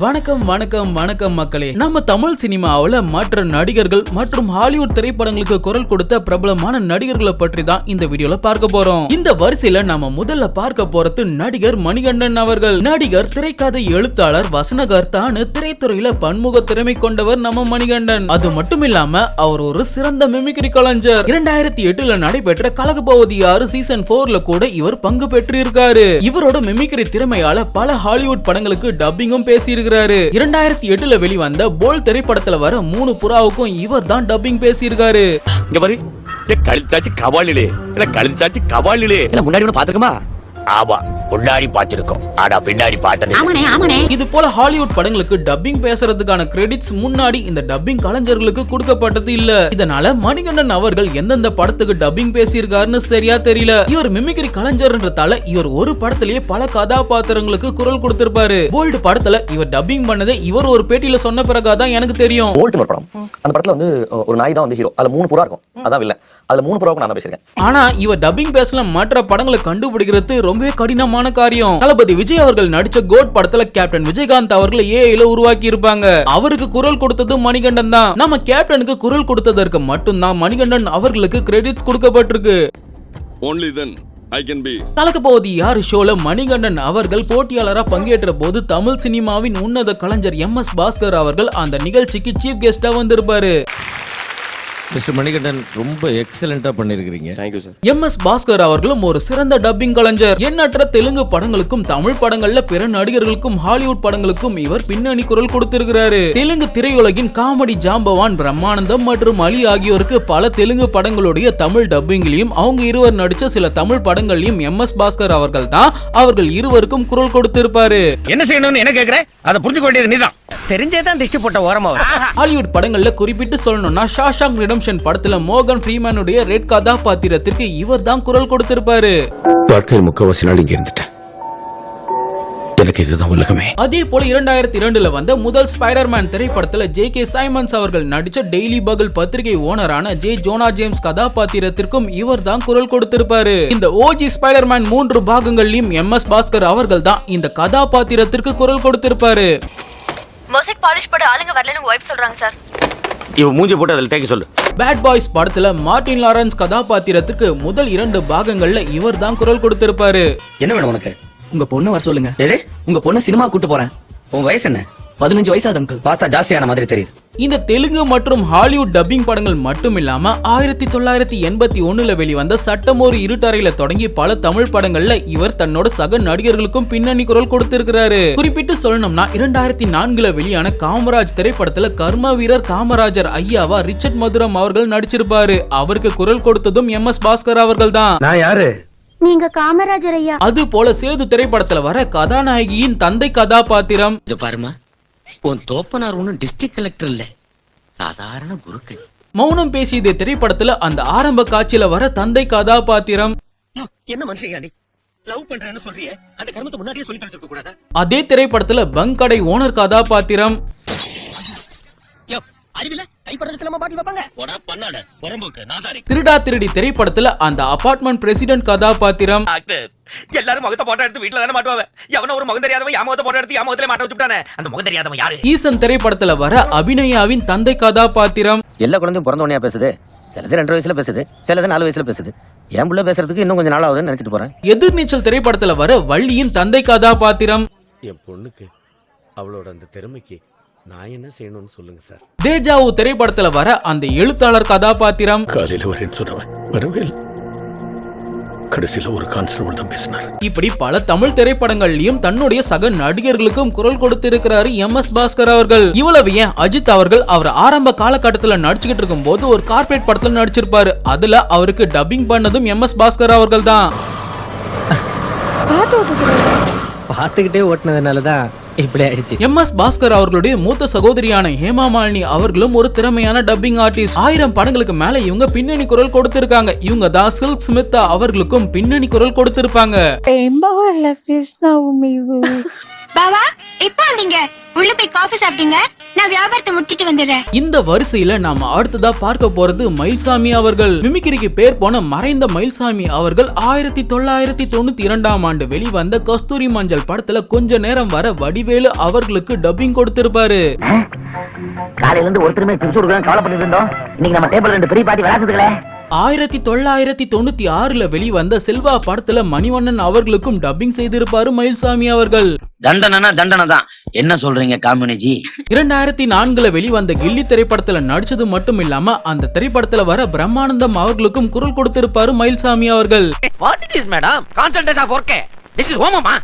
வணக்கம் வணக்கம் வணக்கம் மக்களே. நம்ம தமிழ் சினிமாவுல மற்ற நடிகர்கள் மற்றும் ஹாலிவுட் திரைப்படங்களுக்கு குரல் கொடுத்த பிரபலமான நடிகர்களை பற்றி தான் இந்த வீடியோல பார்க்க போறோம். இந்த வரிசையில நம்ம முதல்ல பார்க்க போறது நடிகர் மணிகண்டன் அவர்கள். நடிகர், திரைக்கதை எழுத்தாளர், வசனகர்த்தான்னு திரைத்துறையில பன்முக திறமை கொண்டவர் நம்ம மணிகண்டன். அது மட்டும் இல்லாம அவர் ஒரு சிறந்த மிமிக்ரி கலைஞர். 2008ல நடைபெற்ற கலகபவதி 6 சீசன் 4ல கூட இவர் பங்கு பெற்று இருக்காரு. இவரோட மிமிக்ரி திறமையால பல ஹாலிவுட் படங்களுக்கு டப்பிங்கும் பேசி 2008ல வெளிவந்த போல் திரைப்படத்துல வர 3 புறாவுக்கும் இவர் தான் டப்பிங் பேசியிருக்காரு. இங்க பாரு, கழுத்தாச்சு கவாலிலே முன்னாடி கூட பாத்துக்கமா. ஆமா, முன்னாடி பாத்திருக்கோம், ஆனா பின்னாடி பார்த்தது. இது போல ஹாலிவுட் படங்களுக்கு டப்பிங் பேசுறதுக்கான கிரெடிட்ஸ் முன்னாடி இந்த டப்பிங் கலைஞர்களுக்கு கொடுக்கப்பட்டது இல்ல. இதனால மணிகண்டன் அவர்கள் எந்தெந்த படத்துக்கு டப்பிங் பேசியிருக்காருன்னு சரியா தெரியல. இவர் மிமிக்ரி கலைஞர்ன்றதால இவர் ஒரு படத்திலேயே பல கதாபாத்திரங்களுக்கு குரல் கொடுத்திருப்பாரு. போல்ட் படத்துல இவர் டப்பிங் பண்ணதை இவர் ஒரு பேட்டியில சொன்ன பிறகாதான் எனக்கு தெரியும். போல்ட் ஒரு படம், அந்த படத்துல வந்து ஒரு நாய் தான் வந்து ஹீரோ, அதுல 3 புறா இருக்கும், அதான் இல்ல, அதுல 3 புறாவுக்கு நான் பேசிருக்கேன். ஆனா இவர் டப்பிங் பேசல மற்ற படங்களை கண்டுபிடிக்கிறது ரொம்பவே கடினமான காரியம். தளபதி விஜய் அவர்கள் நடிச்ச கோட் படத்துல கேப்டன் விஜயகாந்த் அவர்களை ஏஐல உருவாக்கி இருப்பாங்க. அவருக்கு குரல் கொடுத்தது மணிகண்டன் தான். நம்ம கேப்டனுக்கு குரல் கொடுத்ததற்கு மட்டும்தான் மணிகண்டன் அவர்களுக்கு கிரெடிட்ஸ் கொடுக்கப்பட்டிருக்கு. கலகபவதி 6 ஷோல மணிகண்டன் அவர்கள் போட்டியாளரா பங்கேற்ற போது தமிழ் சினிமாவின் உன்னத கலைஞர் MS பாஸ்கர் அவர்கள் அந்த நிகழ்ச்சிக்கு சீஃப் கெஸ்டா வந்திருப்பாரு. மிஸ்டர் மணிகண்டன், ரொம்ப எக்ஸலென்ட்டா பண்ணிருக்கீங்க. Thank you sir. MS பாஸ்கர் அவர்களும் ஒரு சிறந்த டப்பிங் கலைஞர். எண்ணற்ற தெலுங்கு படங்களுக்கும் தமிழ் படங்கள்ல பிற நடிகர்களுக்கும் ஹாலிவுட் படங்களுக்கும் இவர் பின்னணி குரல் கொடுத்திருக்கிறாரு. தெலுங்கு திரையுலகின் காமெடி ஜாம்பவான் பிரம்மானந்தம் மற்றும் அலி ஆகியோருக்கு பல தெலுங்கு படங்களுடைய தமிழ் டப்பிங்லயும் அவங்க இருவர் நடிச்ச சில தமிழ் படங்களையும் MS பாஸ்கர் அவர்கள் தான் அவர்கள் இருவருக்கும் குரல் கொடுத்திருப்பாரு. என்ன செய்யணும்னு என்ன கேக்குற? அதை புரிஞ்சுக்க வேண்டியது நீதான். தெரிஞ்சேதான் திஷ்டி போட்ட ஓரமா. ஹாலிவுட் படங்கள்ல குறிப்பிட்டு சொல்லணும்னா ஷாஷாங்க் ரிடெம்ப்ஷன் படத்துல மோகன் ஃப்ரீமேனுடைய ரெட் கதாபாத்திரத்திற்கு இவர் தான் குரல் கொடுத்திருப்பாரு. வாழ்க்கையில் முக்கவாசி நாள் இங்க இருந்துட்டேன், எனக்கு இதுதான் உலகமே. அதே போல 2002ல வந்த முதல் ஸ்பைடர்மேன் திரைப்படத்துல JK சைமன்ஸ் அவர்கள் நடிச்ச டெய்லி பகல் பத்திரிகை ஓனரான ஜே ஜோனா ஜேம்ஸ் கதாபாத்திரத்திற்கும் இவர் தான் குரல் கொடுத்திருப்பாரு. இந்த OG ஸ்பைடர்மேன் 3 பாகங்கள்லயும் MS பாஸ்கர் அவர்கள் தான் இந்த கதாபாத்திரத்திற்கு குரல் கொடுத்திருப்பாரு. மொசைக் பாலிஷ் போட ஆளுங்க வரலன்னு வைஃப் சொல்றாங்க சார். இவ மூஞ்சி போட்டு அதில் டேக்க சொல்லு. பேட் பாய்ஸ் படத்துல மார்ட்டின் லாரன்ஸ் கதாபாத்திரத்திற்கு முதல் 2 பாகங்கள்ல இவர் தான் குரல் கொடுத்திருப்பாரு. என்ன வேணும் உனக்கு? உங்க பொண்ணு வர சொல்லுங்க. உங்க பொண்ணு சினிமா கூட்டு போறேன். உன் வயசு என்ன? 15 வயசாது அங்கிள். பார்த்தா ஜாஸ்தியான மாதிரி தெரியுது. இந்த தெலுங்கு மற்றும் ஹாலிவுட் டப்பிங் படங்கள் மட்டும் இல்லாம 1981ல வெளிவந்த சட்டம் ஒரு இருட்டறையில தொடங்கி பல தமிழ் படங்கள்ல இவர் தன்னோட சக நடிகர்களுக்கும் பின்னணி குரல் கொடுத்திருக்கிறாரு. குறிப்பிட்டு சொல்லணும்னா 2004ல வெளியான காமராஜ் திரைப்படத்துல கர்ம வீரர் காமராஜர் ஐயாவா ரிச்சர்ட் மதுரம் அவர்கள் நடிச்சிருப்பாரு. அவருக்கு குரல் கொடுத்ததும் MS பாஸ்கர் அவர்கள் தான். நான் யாரு? நீங்க காமராஜர் ஐயா. அது போல சேது திரைப்படத்துல வர கதாநாயகியின் தந்தை கதாபாத்திரம். இது பாருமா, உன் தோப்பனார் ஒன்னும் டிஸ்ட்ரிக்ட் கலெக்டர் இல்ல, சாதாரண குருக்கள். மௌனம் பேசியது திரைப்படத்துல அந்த ஆரம்ப காட்சியில வர தந்தை கதாபாத்திரம். என்ன மனுஷன் லவ் பண்றேன்னு சொல்றியே, அந்த கர்மத்தை முன்னாடியே சொல்லி தரதுக்கு கூடாதா? அதே திரைப்படத்துல பங்க் கடை ஓனர் கதாபாத்திரம். திருடா திருடி திரைப்படத்துல அந்த அபார்ட்மெண்ட் பிரசிடென்ட் கதாபாத்திரம். எல்லாரும் முகத்தை போட்டோ எடுத்து வீட்டுல தானே மாட்டுவாங்க. எவனோ ஒரு முகம் தெரியாதவன் என் முகத்தை போட்டோ எடுத்து என் முகத்திலே மாட்ட வச்சுட்டானே, அந்த முகம் தெரியாதவன் யாரு? ஈசன் திரைப்படத்துல வர அபிநயாவின் தந்தை கதாபாத்திரம். எல்லா குழந்தையும் பிறந்த உடனே பேசுது, சிலது 2 வயசுல பேசுது, சிலது 4 வயசுல பேசுது. என் புள்ள பேசுறதுக்கு இன்னும் கொஞ்சம் நாள் ஆகுதுன்னு நினைச்சிட்டு போறேன். எதிர்நீச்சல் திரைப்படத்துல வர வள்ளியின் தந்தை கதாபாத்திரம். என் பொண்ணுக்கு அவளோட அந்த திறமைக்கு நான் என்ன செய்யணும்னு சொல்லுங்க சார். தேஜாவு திரைப்படத்துல வர அந்த எழுத்தாளர் கதாபாத்திரம். காலையில வரேன்னு சொன்னவன் வரவே கடைசியில ஒரு கான்ஸ்டபிள் தான் பேசினார். இப்படி பல தமிழ் திரைப்படங்கள்லயும் தன்னுடைய சக நடிகர்களுக்கும் குரல் கொடுத்திருக்கிறாரு MS பாஸ்கர் அவர்கள். இவ்வளவு ஏன், அஜித் அவர்கள் அவர் ஆரம்ப காலகட்டத்துல நடிச்சுக்கிட்டு இருக்கும் போது ஒரு கார்ப்பரேட் படத்துல நடிச்சிருப்பாரு. அதுல அவருக்கு டப்பிங் பண்ணதும் MS பாஸ்கர் அவர்கள் தான். பாத்துக்கிட்டே ஓட்டுனதுனாலதான் இப்படி ஆயிடுச்சு. MS பாஸ்கர் அவர்களுடைய மூத்த சகோதரியான ஹேமா மாலினி அவர்களும் ஒரு திறமையான டப்பிங் ஆர்டிஸ்ட். 1000 படங்களுக்கு மேல இவங்க பின்னணி குரல் கொடுத்திருக்காங்க. இவங்க தான் சில்க் ஸ்மிதா அவர்களுக்கும் பின்னணி குரல் கொடுத்திருப்பாங்க. பாபா, இப்ப வந்தீங்க? உள்ள போய் காஃபி சாப்பிட்டீங்க? நான் வியாபாரத்தை முடிச்சிட்டு வந்துடுறேன். இந்த வரிசையில நாம அடுத்ததா பார்க்க போறது மயில்சாமி அவர்கள். மிமிக்ரிக்கு பேர் போன மறைந்த மயில்சாமி அவர்கள் 1992ஆம் ஆண்டு வெளிவந்த கஸ்தூரி மஞ்சள் படத்துல கொஞ்ச நேரம் வர வடிவேலு அவர்களுக்கு டப்பிங் கொடுத்திருப்பாரு. காலையில இருந்து ஒருத்தருமே டிப்ஸ் கொடுக்கலாம் கவலைப்பட்டு இருந்தோம். இன்னைக்கு நம்ம டேபிள் 2 பெரிய பாட்டி விளையாடுறதுங்களே. 1996ல வெளிவந்த செல்வா படத்துல மணிவண்ணன் அவர்களுக்கும் டப்பிங் செய்திருப்பாரு மயில்சாமி அவர்கள். தண்டனா தண்டனை தான். என்ன சொல்றீங்க காமினிஜி? 2004ல வெளிவந்த கில்லி திரைப்படத்துல நடிச்சது மட்டும் இல்லாம அந்த திரைப்படத்துல வர பிரம்மானந்தம் அவர்களுக்கும் குரல் கொடுத்திருப்பாரு மயில்சாமி அவர்கள். What it is madam? Concentrate of work. This is ஹோமமா.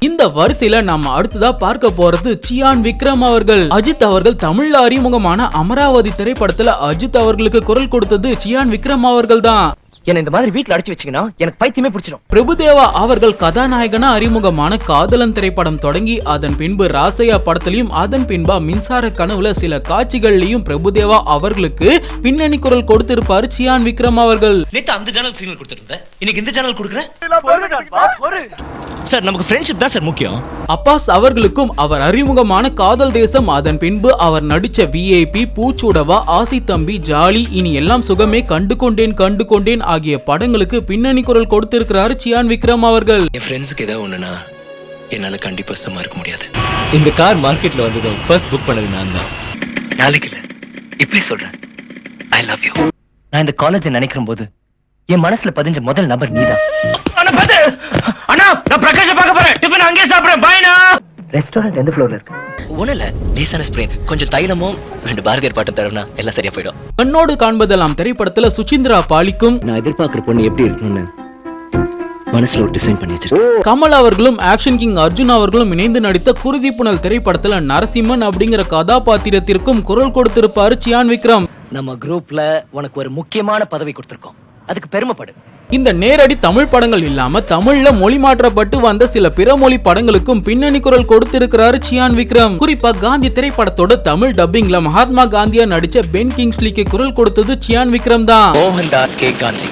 இந்த வரிசையில நாம அடுத்ததா பார்க்க போறது சியான் விக்ரம் அவர்கள். அஜித் அவர்கள் தமிழ்ல அறிமுகமான அமராவதி திரைப்படத்துல அஜித் அவர்களுக்கு குரல் கொடுத்தது சியான் விக்ரம் அவர்கள் தான். என்ன இந்த மாதிரி வீட்ல அடிச்சு வச்சீங்கன்னா எனக்கு பைத்தியமே பிடிச்சிடும். பிரபுதேவா அவர்கள் கதாநாயகனா அறிமுகமான காதலன் திரைப்படம் தொடங்கி அதன் பின்பு ராசையா படத்திலையும் அதன் பின்பா மின்சார கனவுல சில காட்சிகள்லயும் பிரபுதேவா அவர்களுக்கு பின்னணி குரல் கொடுத்திருப்பாரு சியான் விக்ரம் அவர்கள். நேத்து அந்த சேனல் சிக்னல் கொடுத்திருந்தேன், இன்னைக்கு இந்த சேனல் கொடுக்குறேன். சார் நமக்கு ஃப்ரெண்ட்ஷிப் தான் சார் முக்கியம். அப்பாஸ் அவர்களுக்கும் அவர் அறிமுகமான காதல் தேசம் அதன் பின்பு அவர் நடிச்ச விஐபி, பூச்சூடவா, ஆசி தம்பி, ஜாலி, இனி எல்லாம் சுகமே, கண்டு கொண்டேன் ஆகிய படங்களுக்கு பின்னணி குரல் கொடுத்திருக்கிறாரு சியான் விக்ரம் அவர்கள். என் ஃப்ரெண்ட்ஸுக்கு ஏதாவது ஒண்ணுனா என்னால கண்டிப்பா சும்மா இருக்க முடியாது. இந்த கார் மார்க்கெட்ல வந்ததும் ஃபர்ஸ்ட் புக் பண்ணது நான் தான். நாளைக்கு இல்ல இப்படி சொல்றேன், ஐ லவ் யூ. நான் இந்த காலேஜ் நினைக்கிற போது என் மனசுல பதிஞ்ச முதல் நபர் நீதான். ரெஸ்டாரண்ட் எந்த ஃப்ளோர்ல இருக்கு? ஒண்ணுல லேசான ஸ்ப்ரெயின், கொஞ்சம் தைலமும் 2 பாரதியார் பாட்டும் தரனா எல்லாம் சரியா போயிடும். கண்ணோடு காண்பதெல்லாம் திரைப்படத்துல சுசிந்திரா பாலிக்கும் நான் எதிர்பார்க்கிற பொண்ணு எப்படி இருக்குன்னு மனசுல ஒரு டிசைன் பண்ணி வச்சிருக்கேன். கமல் அவர்களும் ஆக்ஷன் கிங் அர்ஜுன் அவர்களும் இணைந்து நடித்த குருதி புனல் திரைப்படத்துல நரசிம்மன் அப்படிங்கிற கதாபாத்திரத்திற்கும் குரல் கொடுத்திருப்பாரு சியான் விக்ரம். நம்ம குரூப்ல உனக்கு ஒரு முக்கியமான பதவி கொடுத்திருக்கோம், அதுக்கு பெருமைப்படு. இந்த நேரடி தமிழ் படங்கள் இல்லாம தமிழ்ல மொழி மாற்றப்பட்டு வந்த சில பிற மொழி படங்களுக்கும் பின்னணி குரல் கொடுத்திருக்கிறாரு சியான் விக்ரம். குறிப்பா காந்தி திரைப்படத்தோட தமிழ் டப்பிங்ல மகாத்மா காந்தியா நடிச்ச பென் கிங்ஸ்லிக்கு குரல் கொடுத்தது சியான் விக்ரம் தான். மோகன்தாஸ் கே காந்தி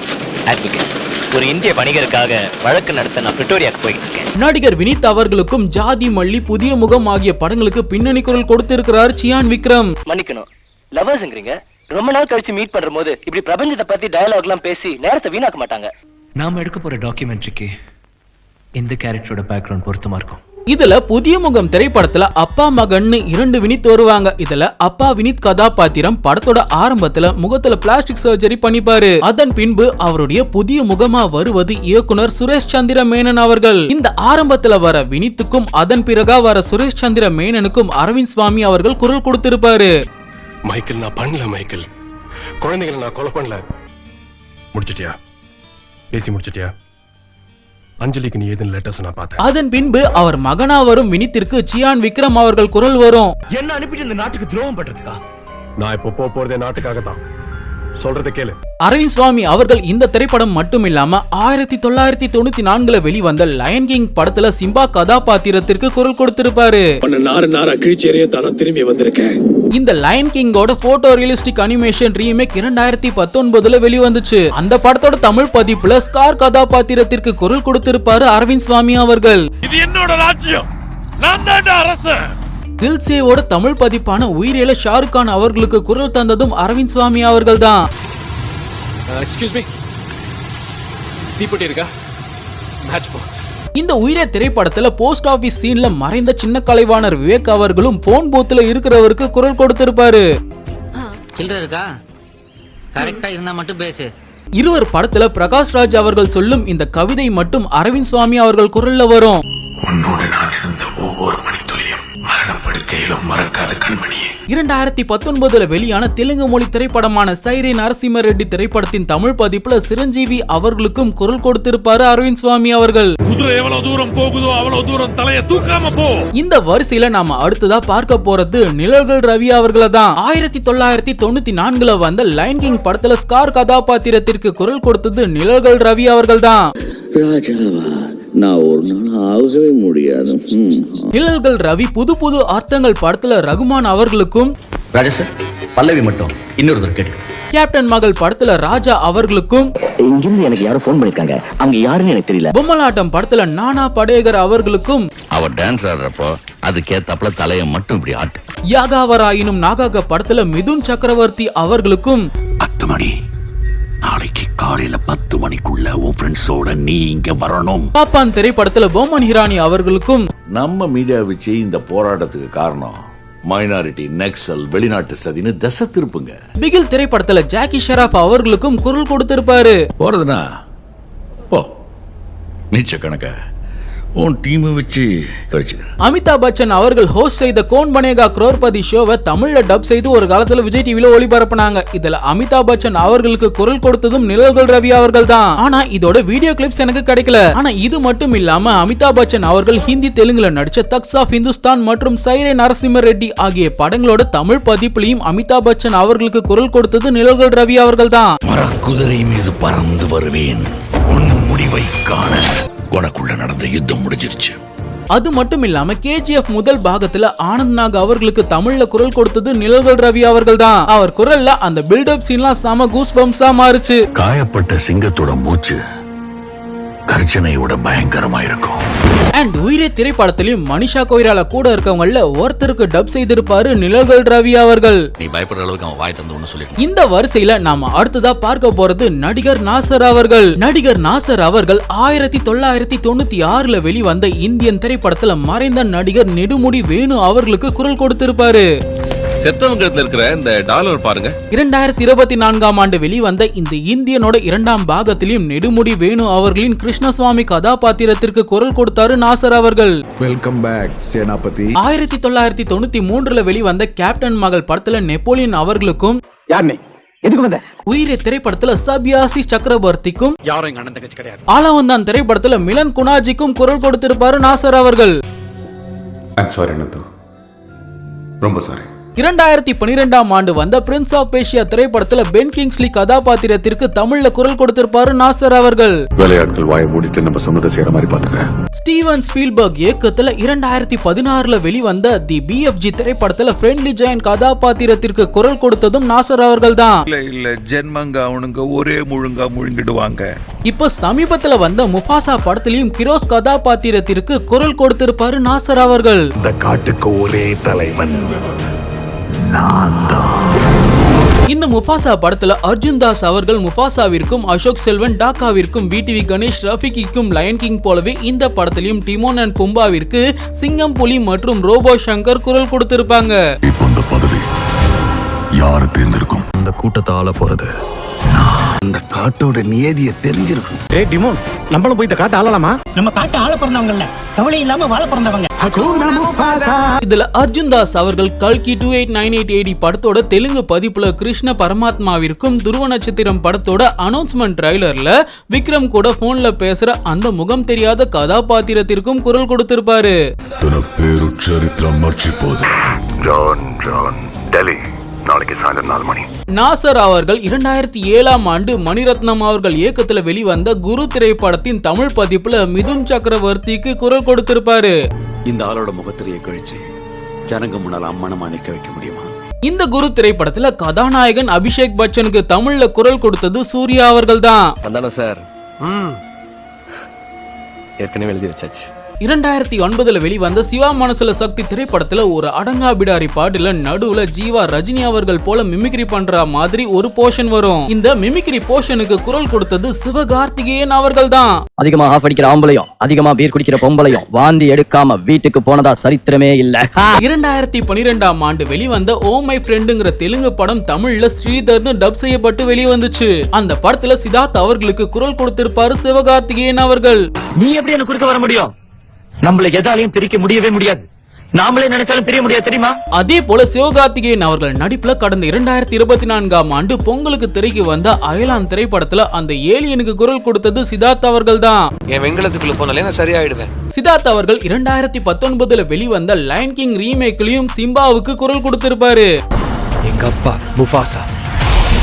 அட்வொகேட், ஒரு இந்திய வணிகருக்காக வழக்கு நடத்த நான் பிரிட்டோரியாக்கு போயிட்டு இருக்கேன். நடிகர் வினித் அவர்களுக்கும் ஜாதி மல்லி, புதிய முகம் ஆகிய படங்களுக்கு பின்னணி குரல் கொடுத்திருக்கிறார் சியான் விக்ரம். மன்னிக்கணும், லவர்ஸ்ங்கறீங்க. ரொம்ப நாள் கழிச்சு மீட் பண்ற போது இப்படி பிரபஞ்சத்தை பத்தி டயலாக் எல்லாம் பேசி நேரத்தை வீணாக்க மாட்டாங்க. நாம எடுக்க போற டாக்குமெண்ட்ரிக்கு இந்த கேரக்டரோட பேக்ரவுண்ட் பொருத்தமா இருக்கும். இதுல புதிய முகம் திரைப்படத்துல அப்பா மகன்னு 2 வினித் வருவாங்க. இதுல அப்பா வினித் கதாபாத்திரம் படத்தோட ஆரம்பத்துல முகத்துல பிளாஸ்டிக் சர்ஜரி பண்ணிப்பாரு. அதன் பின்பு அவருடைய புதிய முகமா வருவது இயக்குனர் சுரேஷ் சந்திர மேனன் அவர்கள். இந்த ஆரம்பத்துல வர வினித்துக்கும் அதன் பிறகா வர சுரேஷ் சந்திர மேனனுக்கும் அரவிந்த் சுவாமி அவர்கள் குரல் கொடுத்திருப்பாரு. மைக்கேல், நான் பண்ணல மைக்கேல். குழந்தைகளை நான் கொலை பண்ணல. முடிச்சிட்டியா? பேசி முடிச்சிட்டியா? அஞ்சலிக்கு நீ ஏதுன்னு லெட்டர்ஸ் நான் பார்த்தேன். அதன் பின்பு அவர் மகனா வரும் வினித்திற்கு சியான் விக்ரம் அவர்கள் குரல் வரும். என்ன அனுப்பிட்டு இந்த நாட்டுக்கு துரோகம் பண்றதுக்கா? நான் இப்போ போறதே நாட்டுக்காக தான். சொல்றத கேளு. அரவிந்த் சுவாமி அவர்கள் இந்த திரைப்படம் மட்டும் இல்லாம 1994ல வெளிவந்த லயன் கிங் படத்துல சிம்பா கதாபாத்திரத்திற்கு குரல் கொடுத்திருப்பாரு. இந்த லயன் கிங்கோட போட்டோ ரியலிஸ்டிக் அனிமேஷன் ரீமேக் 2019ல வெளிவந்துச்சு. அந்த படத்தோட தமிழ் பதிப்புல ஸ்கார் கதாபாத்திரத்திற்கு குரல் கொடுத்திருப்பாரு அரவிந்த் சுவாமி அவர்கள். இது என்னோட ராஜ்யம், நான் தான் அரசன். தில்சேவோட தமிழ் பதிப்பான உயிரில ஷாருக் கான் அவர்களுக்கு குரல் தந்ததும் அரவிந்த் சுவாமி அவர்கள் தான். இந்த உயிரே திரைப்படத்துல போஸ்ட் ஆபீஸ் சீன்ல மறைந்த சின்ன கலைவாணர் விவேக் அவர்களும் போன் பூத்துல இருக்கிறவருக்கு குரல் கொடுத்திருப்பாரு. சில்லற இருக்கா? கரெக்டா இருந்தா மட்டும் பேசு. இருவர் படத்துல பிரகாஷ் ராஜ் அவர்கள் சொல்லும் இந்த கவிதை மட்டும் அரவிந்த் சுவாமி அவர்கள் குரல்ல வரும். உன்னோடு நான் இருந்த ஒவ்வொரு மணித்துளியும் மரணப்படுக்கையிலும் மறக்காத கண்மணியே. 2019ல வெளியான தெலுங்கு மொழி திரைப்படமான சைரே நரசிம்ம ரெட்டி திரைப்படத்தின் தமிழ் பதிப்புல சிரஞ்சீவி அவர்களுக்கும் குரல் கொடுத்திருப்பாரு அரவிந்த் சுவாமி அவர்கள். குதிரை எவ்வளவு தூரம் போகுதோ அவ்வளவு தூரம் தலையை தூக்காம போ. இந்த வரிசையில நாம அடுத்ததா பார்க்க போறது நிழல்கள் ரவி அவர்களை தான். 1994ல வந்த லயன் கிங் படத்துல ஸ்கார் கதாபாத்திரத்திற்கு குரல் கொடுத்தது நிழல்கள் ரவி அவர்கள் தான். நான் ஒரு நாள் ஆகவே முடியாது. நிழல்கள் ரவி புது புது அர்த்தங்கள் படத்துல ரகுமான் அவர்களுக்கும் ராஜா சார், பல்லவி மட்டும் இன்னொரு தடவை கேட்டுக்க. கேப்டன் மகள் படத்துல ராஜா அவர்களுக்கும், இங்கிருந்து எனக்கு யாரும் போன் பண்ணிருக்காங்க, அவங்க யாருன்னு எனக்கு தெரியல. பொம்மலாட்டம் படத்துல நானா படேகர் அவர்களுக்கும், அவர் டான்ஸ் ஆடுறப்போ அதுக்கேத்தாப்புல தலையை மட்டும் இப்படி ஆட்டு. யாகாவராயினும் நாகாக படத்துல மிதுன் சக்கரவர்த்தி அவர்களுக்கும், 10 மணி நாளைக்கு காலையில 10 மணிக்குள்ள உன் ஃப்ரெண்ட்ஸோட நீ இங்க வரணும். பாப்பான் திரைப்படத்துல பொம்மன் ஹிரானி அவர்களுக்கும், நம்ம மீடியா வச்சு இந்த போராட்டத்துக்கு காரணம் மைனாரிட்டி, நக்சல், வெளிநாட்டு சதின்னு தசை திருப்புங்க. பிகில் திரைப்படத்துல ஜாக்கி ஷெராப் அவர்களுக்கும் குரல் கொடுத்திருப்பாரு. போறதுனா போ, நீச்ச கணக்க உன் டீமை வச்சு கழிச்சு. அமிதாப் பச்சன் அவர்கள் ஹோஸ்ட் செய்த கோன் பனேகா குரோர்பதி ஷோவை தமிழ்ல டப் செய்து ஒரு காலத்துல விஜய் டிவில ஒளிபரப்புனாங்க. இதுல அமிதாப் பச்சன் அவர்களுக்கு குரல் கொடுத்ததும் நிழல்கள் ரவி அவர்கள் தான். ஆனா இதோட வீடியோ கிளிப்ஸ் எனக்கு கிடைக்கல. ஆனா இது மட்டும் இல்லாம அமிதாப் பச்சன் அவர்கள் ஹிந்தி, தெலுங்குல நடிச்ச தக்ஸ் ஆஃப் இந்துஸ்தான் மற்றும் சைரே நரசிம்ம ரெட்டி ஆகிய படங்களோட தமிழ் பதிப்புலையும் அமிதாப் பச்சன் அவர்களுக்கு குரல் கொடுத்தது நிழல்கள் ரவி அவர்கள் தான். மரக்குதிரை மீது பறந்து வருவேன், உன் முடிவை காண. உனக்குள்ள நடந்த யுத்தம் முடிஞ்சிருச்சு. அது மட்டும் இல்லாம KGF முதல் பாகத்துல ஆனந்த் நாக் அவர்களுக்கு தமிழ்ல குரல் கொடுத்தது நிழல்கள் ரவி அவர்கள் தான். அவர் குரல்ல அந்த பில்டப் சீன்லாம் செம கூஸ் பம்ப்ஸா மாறுச்சு. காயப்பட்ட சிங்கத்தோட மூச்சு கர்ஜனையோட பயங்கரமா இருக்கும். அண்ட் உயிரே திரைப்படத்திலும் மனிஷா கொய்ராலா கூட இருக்கவங்கள ஒருத்தருக்கு டப் செய்திருப்பாரு நிழல்கள் ரவி அவர்கள். நீ பயப்படுற அளவுக்கு அவன் வாய் தந்து ஒன்னு சொல்லி. இந்த வரிசையில நாம அடுத்ததா பார்க்க போறது நடிகர் நாசர் அவர்கள். நடிகர் நாசர் அவர்கள் 1996ல வெளிவந்த இந்தியன் திரைப்படத்துல மறைந்த நடிகர் நெடுமுடி வேணு அவர்களுக்கு குரல் கொடுத்திருப்பாரு. செத்தவங்கத்துல இருக்கிற இந்த டாலர் பாருங்க. 2024ஆம் ஆண்டு வெளிவந்த இந்த இந்தியனோட 2ஆம் பாகத்திலும் நெடுமுடி வேணு அவர்களின் கிருஷ்ணசுவாமி கதாபாத்திரத்திற்கு குரல் கொடுத்தாரு நாசர் அவர்கள். வெல்கம் பேக் சேனாபதி. 1993ல வெளிவந்த கேப்டன் மகள் படத்துல நெப்போலியன் அவர்களுக்கும், உயிரே திரைப்படத்துல சப்யாசி சக்கரவர்த்திக்கும், ஆலவந்தான் திரைப்படத்துல மிலன் குணாஜிக்கும் குரல் கொடுத்திருப்பாரு நாசர் அவர்கள். ரொம்ப சாரி. 2012ஆம் ஆண்டு வந்த பிரின்ஸ் ஆஃப் பேஷியா திரைப்படத்துல பென் கிங்ஸ்லி கதாபாத்திரத்திற்கு தமிழ்ல குரல் கொடுத்திருப்பாரு நாசர் அவர்கள். வேலையாட்கள் வாயை மூடிட்டு நம்ம சொன்னதை செய்யற மாதிரி பாத்துக்க. ஸ்டீவன் ஸ்பீல்பர்க் இயக்கத்துல 2016ல வெளிவந்த தி BFG திரைப்படத்துல ஃப்ரெண்ட்லி ஜெயண்ட் கதாபாத்திரத்திற்கு குரல் கொடுத்ததும் நாசர் அவர்கள் தான். இல்ல ஜென்மங்க அவனுங்க ஒரே முழுங்கா முழுங்கிடுவாங்க. இப்ப சமீபத்துல வந்த முஃபாசா படத்திலையும் கிரோஸ் கதாபாத்திரத்திற்கு குரல் கொடுத்திருப்பாரு நாசர் அவர்கள். இந்த காட்டுக்கு ஒரே தலைவன் நான் தான். இந்த முஃபாசா படத்துல அர்ஜுன் தாஸ் அவர்கள் முஃபாசாவிற்கும், அசோக் செல்வன் டாக்காவிற்கும், VTV கணேஷ் ரஃபிக்கிக்கும் லயன் கிங் போலவே இந்த படத்திலையும் டிமோன் அண்ட் பும்பாவிற்கு சிங்கம், புலி மற்றும் ரோபோ சங்கர் குரல் கொடுத்திருப்பாங்க. இப்போ இந்த பதவி யாரு தேர்ந்தெடுக்கும்? இந்த கூட்டத்தை ஆள போறது இந்த காட்டோட நியதியை தெரிஞ்சிருக்கும். ஏய் டிமோன், நம்மளும் போய் இந்த காட்டை ஆளலாமா? நம்ம காட்டு ஆள பிறந்தவங்க இல்ல, கவலை இல்லாம வாழ பிறந்தவங்க. இதுல அர்ஜுன் தாஸ் அவர்கள் கல்கி 2898 AD படத்தோட தெலுங்கு பதிப்புல கிருஷ்ண பரமாத்மாவிற்கும், துருவ நட்சத்திரம் படத்தோட அனௌன்ஸ்மெண்ட் ட்ரைலர்ல விக்ரம் கூட போன்ல பேசுற அந்த முகம் தெரியாத கதாபாத்திரத்திற்கும் குரல் கொடுத்திருப்பாரு. பேரு சரித்திரம் மர்ச்சிப்போது. ஜான் டெல்லி, நாளைக்கு சாயந்தரம் 4 மணி. நாசர் அவர்கள் 2007ஆம் ஆண்டு மணிரத்னம் அவர்கள் இயக்கத்துல வெளிவந்த குரு திரைப்படத்தின் தமிழ் பதிப்புல மிதுன் சக்கரவர்த்திக்கு குரல் கொடுத்திருப்பாரு. இந்த ஆளோட முகத்திரையை கழிச்சு ஜனங்க முன்னால அம்மனமா நிக்க வைக்க முடியுமா? இந்த குரு திரைப்படத்துல கதாநாயகன் அபிஷேக் பச்சனுக்கு தமிழ்ல குரல் கொடுத்தது சூர்யா அவர்கள் தான். சார் ஏற்கனவே எழுதி வச்சாச்சு. 2009ல வெளிவந்த சிவா மனசுல சக்தி திரைப்படத்துல ஒரு அடங்கா பிடாரி பாட்டுல நடுவுல ஜீவா ரஜினி அவர்கள் போல மிமிக்ரி பண்ற மாதிரி ஒரு போர்ஷன் வரும். இந்த மிமிக்ரி போர்ஷனுக்கு குரல் கொடுத்தது சிவகார்த்திகேயன் அவர்கள் தான். அதிகமா ஆஃப் அடிக்கிற ஆம்பளையும் அதிகமா பீர் குடிக்கிற பொம்பளையும் வாந்தி எடுக்காம வீட்டுக்கு போனதா சரித்திரமே இல்ல. 2012ஆம் ஆண்டு வெளிவந்த ஓ மை ஃப்ரெண்டுங்கிற தெலுங்கு படம் தமிழ்ல ஸ்ரீதர்னு டப் செய்யப்பட்டு வெளிவந்துச்சு. அந்த படத்துல சித்தார்த் அவர்களுக்கு குரல் கொடுத்திருப்பாரு சிவகார்த்திகேயன் அவர்கள். நீ எப்படி எனக்கு குறுக்க வர முடியும்? நம்மள எதாலையும் பிரிக்க முடியவே முடியாது. நாமளே நினைச்சாலும் பிரிய முடியாது, தெரியுமா? அதே போல சிவகார்த்திகேயன் அவர்கள் நடிப்புல கடந்த 2024ஆம் ஆண்டு பொங்கலுக்கு திரைக்கு வந்த அயலான் திரைப்படத்துல அந்த ஏலியனுக்கு குரல் கொடுத்தது சித்தார்த் அவர்கள் தான். என் வெங்கலத்துக்குள்ள போனாலே நான் சரியாயிடுவேன். சித்தார்த் அவர்கள் 2019ல வெளிவந்த லயன் கிங் ரீமேக்லயும் சிம்பாவுக்கு குரல் கொடுத்திருப்பாரு. எங்க அப்பா முஃபாசா.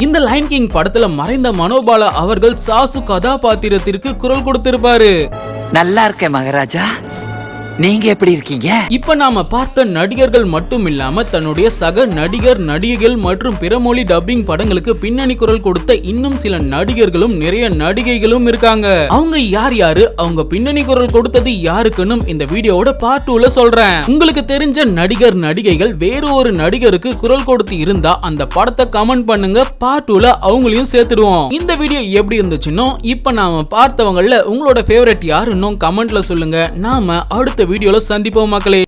இந்த லயன் கிங் படத்துல மறைந்த மனோபாலா அவர்கள் சாசு கதாபாத்திரத்திற்கு குரல் கொடுத்திருப்பாரு. நல்லா இருக்கேன் மகாராஜா. நீங்க எப்படி இருக்கீங்க? இப்ப நாம பார்த்த நடிகர்கள் மட்டும் இல்லாம தன்னுடைய சக நடிகர் நடிகைகள் மற்றும் பிற மொழி டப்பிங் படங்களுக்கு பின்னணி குரல் கொடுத்த இன்னும் சில நடிகர்களும் நிறைய நடிகைகளும் இருக்காங்க. அவங்க யார் யாரு, அவங்க பின்னணி குரல் கொடுத்தது யாருக்குன்னு இந்த வீடியோவோட பார்ட் 2ல சொல்றேன். உங்களுக்கு தெரிஞ்ச நடிகர் நடிகைகள் வேறு ஒரு நடிகருக்கு குரல் கொடுத்து இருந்தா அந்த படத்தை கமெண்ட் பண்ணுங்க. பார்ட் 2ல அவங்களையும் சேர்த்துடுவோம். இந்த வீடியோ எப்படி இருந்துச்சுன்னு இப்ப நாம பார்த்தவங்கள உங்களோட ஃபேவரட் யாருன்னு கமெண்ட்ல சொல்லுங்க. நாம அடுத்த வீடியோல சந்திப்போம் மக்களே.